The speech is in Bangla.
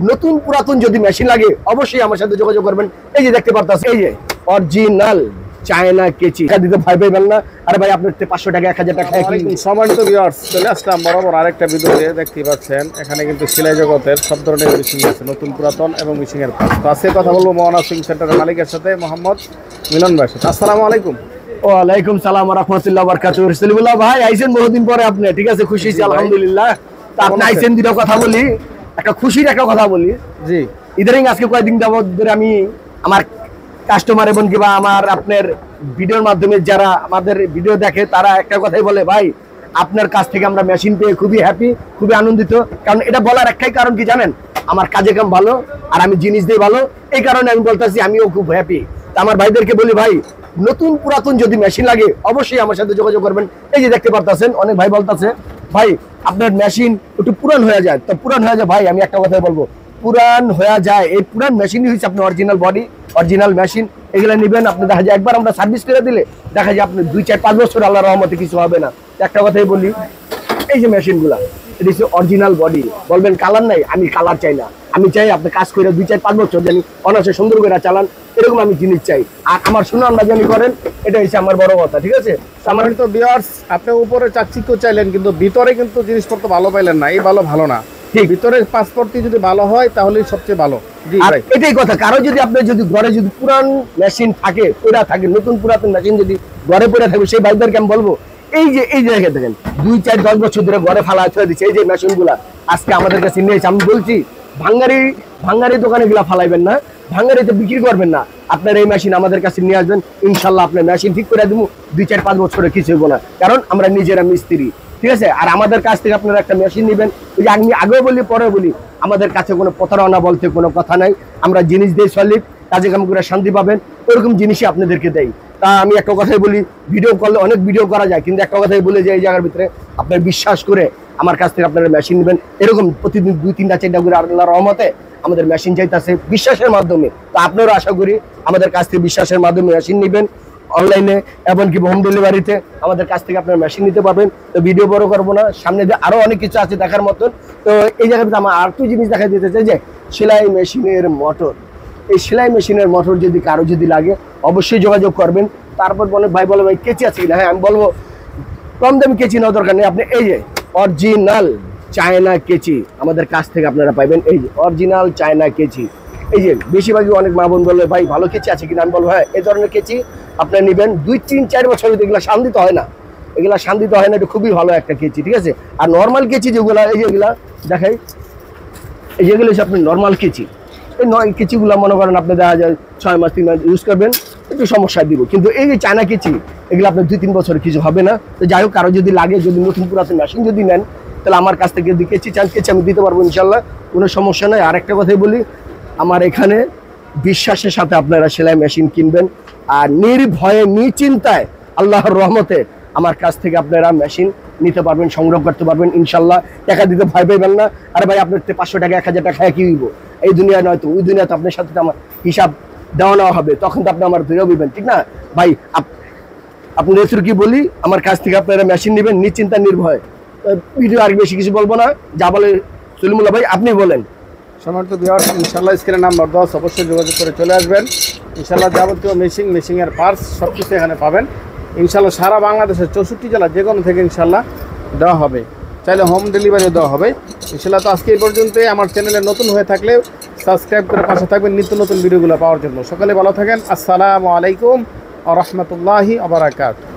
নতুন পুরাতন যদি মেশিন লাগে অবশ্যই আমার সাথে যোগাযোগ করবেন। এই যে দেখতে পারতেছেন, এই যে অরিজিনাল চায়না কেচি দিতে ভয় পাইবেন না। আরে ভাই আপনার 500 টাকা 1000 টাকা সম্মানিত ভিউয়ার্স, চলে আসলাম বরাবর আরেকটা ভিডিওতে। দেখতে পাচ্ছেন এখানে কিন্তু সেলাই জগতের সব ধরনের মেশিন আছে, নতুন পুরাতন এবং মেশিং এর কাজ। তো আজকে কথা বলবো মোহনা সিং সেন্টারের মালিকের সাথে, মোহাম্মদ মিলন ভাই। আসসালামু আলাইকুম। ওয়ালাইকুম সালাম ওয়া রাহমাতুল্লাহি ওয়া বারাকাতুহু। সলিমুল্লাহ ভাই আইছেন বহুদিন পরে আপনি, ঠিক আছে? খুশি আছি আলহামদুলিল্লাহ। তো আপনি আইছেন, দুটো কথা বলি, একটা খুশির একটা কথা বলি। জি, ইদানিং আজকে কয়েকদিন যাবত ধরে আমি আমার কাস্টমার এবং কিংবা আমার আপনার ভিডিওর মাধ্যমে যারা আমাদের ভিডিও দেখে তারা একটা কথাই বলে, ভাই আপনার কাছ থেকে আমরা মেশিন পেয়ে খুবই হ্যাপি, খুবই আনন্দিত। কারণ এটা বলার একটাই কারণ কি জানেন, আমার কাজে কাম ভালো আর আমি জিনিস দিই ভালো, এই কারণে আমি বলতেছি আমিও খুব হ্যাপি। আমার ভাইদেরকে বলি, ভাই নতুন পুরাতন যদি মেশিন লাগে অবশ্যই আমার সাথে যোগাযোগ করবেন। এই যে দেখতে পারতেছেন, অনেক ভাই বলতেছে ভাই আপনার মেশিন একটু পুরান হয়ে যায়, তো পুরান হয়ে যায়। ভাই আমি একটা কথাই বলবো, পুরান হয়ে যায়, এই পুরান মেশিনই হচ্ছে আপনার অরিজিনাল বডি, অরিজিনাল মেশিন। এগুলো নেবেন আপনি, দেখা যায় একবার আমরা সার্ভিস করে দিলে দেখা যায় আপনি 2-4-5 বছর আল্লাহর রহমতে কিছু হবে না। একটা কথাই বলি, এই যে মেশিনগুলা এটা হচ্ছে অরিজিনাল বডি। বলবেন কালার নাই, আমি কালার চাই না, আমি চাই আপনি কাজ করে 2-4-5 বছর জানি অনায়াসে সুন্দর করে চালান, এরকম আমি জিনিস চাই। আর আমার সুনাম না জানি করেন, এটা হচ্ছে আমার বড় কথা, ঠিক আছে? আমার তো ভিউয়ার্স, আপনি উপরে চাকচিক্য চাইলেন কিন্তু ভিতরে কিন্তু জিনিসপত্র ভালো পাইলেন না, এই ভালো না। ঠিক, ভিতরের পাসপোর্টটি যদি ভালো হয় তাহলেই সবচেয়ে ভালো। জি ভাই, এটাই কথা। কারো যদি আপনার যদি ঘরে যদি পুরান মেশিন থাকে, পুরা থাকে, নতুন পুরাতন মেশিন যদি ঘরে পড়ে থাকে, সেই ভাইদেরকে আমি বলবো এই যে দেখেন 2-4-10 বছর ধরে ঘরে ফালা ছেড়ে দিচ্ছে এই যে মেশিন গুলা আজকে আমাদের কাছে নিয়েছে। আমি বলছি ভাঙ্গারি দোকানে গুলা ফালাইবেন না, ভাঙ্গারিতে বিক্রি করবেন না, আপনার এই মেশিন আমাদের কাছে নিয়ে আসবেন, ইনশাল্লাহ আপনার মেশিন ঠিক করে দেবো। 2-4-5 বছরে কিছু হবো না, কারণ আমরা নিজেরা মিস্ত্রি, ঠিক আছে? আর আমাদের কাছ থেকে আপনারা একটা মেশিন নেবেন, ওই যে আমি আগেও বলি পরে বলি, আমাদের কাছে কোনো প্রতারণা বলতে কোনো কথা নাই। আমরা জিনিস দিয়ে সলিড, কাজে কাম করে শান্তি পাবেন, ওরকম জিনিসই আপনাদেরকে দেই। তা আমি একটা কথাই বলি, ভিডিও করলে অনেক ভিডিও করা যায়, কিন্তু একটা কথাই বলে যে এই জায়গার ভিতরে আপনার বিশ্বাস করে আমার কাছ থেকে আপনারা মেশিন নেবেন, এরকম প্রতিদিন 2-3টা-4টা করে আল্লাহর রহমতে আমাদের মেশিন চাইতেছে বিশ্বাসের মাধ্যমে। তো আপনারা আশা করি আমাদের কাছ থেকে বিশ্বাসের মাধ্যমে মেশিন নেবেন, অনলাইনে এমনকি হোম ডেলিভারিতে আমাদের কাছ থেকে আপনার মেশিন নিতে পারবেন। তো ভিডিও বড় করবো না, সামনে যে আরো অনেক কিছু আছে দেখার মতন। তো এই জায়গাতে আমার আর একটু জিনিস দেখা যেতে চাই, যে সেলাই মেশিনের মোটর। এই সেলাই মেশিনের মোটর যদি কারো যদি লাগে অবশ্যই যোগাযোগ করবেন। তারপর বলে ভাই বলে ভাই কেচি আছে কিনা, হ্যাঁ আমি বলবো কম দামি কেচি নেওয়ার দরকার নেই, আপনি এই যে অরিজিনাল চায়না কেচি আমাদের কাছ থেকে আপনারা পাইবেন। এই যে অরিজিনাল চায়না কেচি, এই যে বেশিরভাগই অনেক মা বোন বলবে ভাই ভালো কেচি আছে কিনা, আমি বলবো হ্যাঁ এই ধরনের কেচি আপনারা নেবেন। 2-3-4 বছর এগুলো শান্তিতে হয় না, এগুলা শান্তিতে হয় না, এটা খুবই ভালো একটা কেচি, ঠিক আছে? আর নর্মাল কেচি যেগুলো এই যেগুলা দেখাই, এই যেগুলো হচ্ছে আপনি নর্মাল কেচি, এই কেচিগুলো মনে করেন আপনি দেখা যায় 6 মাস 3 মাস ইউজ করবেন, একটু সমস্যা দিব। কিন্তু এই যে চায়না কেচি এগুলো আপনার 2-3 বছর কিছু হবে না। তো যাই হোক, কারো যদি লাগে, যদি নতুন পুরাতন মেশিন যদি নেন, তাহলে আমার কাছ থেকে যদি কেচি চান কেচি আমি দিতে পারবো ইনশাল্লাহ, কোনো সমস্যা নেই। আর একটা কথাই বলি, আমার এখানে বিশ্বাসের সাথে আপনারা সেলাই মেশিন কিনবেন, আর নির্ভয়ে নিশ্চিন্তায় আল্লাহর রহমতে আমার কাছ থেকে আপনারা মেশিন নিতে পারবেন, সংগ্রহ করতে পারবেন ইনশাল্লাহ। টাকা দিতে ভয় পাইবেন না। আরে ভাই আপনার 500 টাকা 1000 টাকা কি দিব, এই দুনিয়ায় নয়তো ওই দুনিয়াতে আপনার সাথে আমার হিসাব দেওয়া নেওয়া হবে, তখন তো আপনি আমার ধরে দিবেন, ঠিক না ভাই? আপনি কি বলি, আমার কাছ থেকে আপনারা মেশিন নেবেন নিশ্চিন্তা নির্ভয়। ভিডিও আর বেশি কিছু বলবো না, যা বলে সলিমুল্লাহ ভাই আপনি বলেন। সম্মানিত ভিউয়ার্স, ইনশাল্লাহ স্ক্রিনে নাম্বার 10 অবশ্যই যোগাযোগ করে চলে আসবেন। ইনশাল্লাহ যাবতীয় মেশিংয়ের পার্টস সব কিছু এখানে পাবেন ইনশাল্লাহ। সারা বাংলাদেশের 64 জেলা যে কোনো থেকে ইনশাল্লাহ দেওয়া হবে, চাইলে হোম ডেলিভারিও দেওয়া হবে ইনশাল্লাহ। তো আজকে এই পর্যন্তই। আমার চ্যানেলে নতুন হয়ে থাকলে সাবস্ক্রাইব করে পাশে থাকবেন নিত্য নতুন ভিডিওগুলো পাওয়ার জন্য। সকালে ভালো থাকেন। আসসালামু আলাইকুম ওয়া রাহমাতুল্লাহি ওয়া বারাকাতুহু।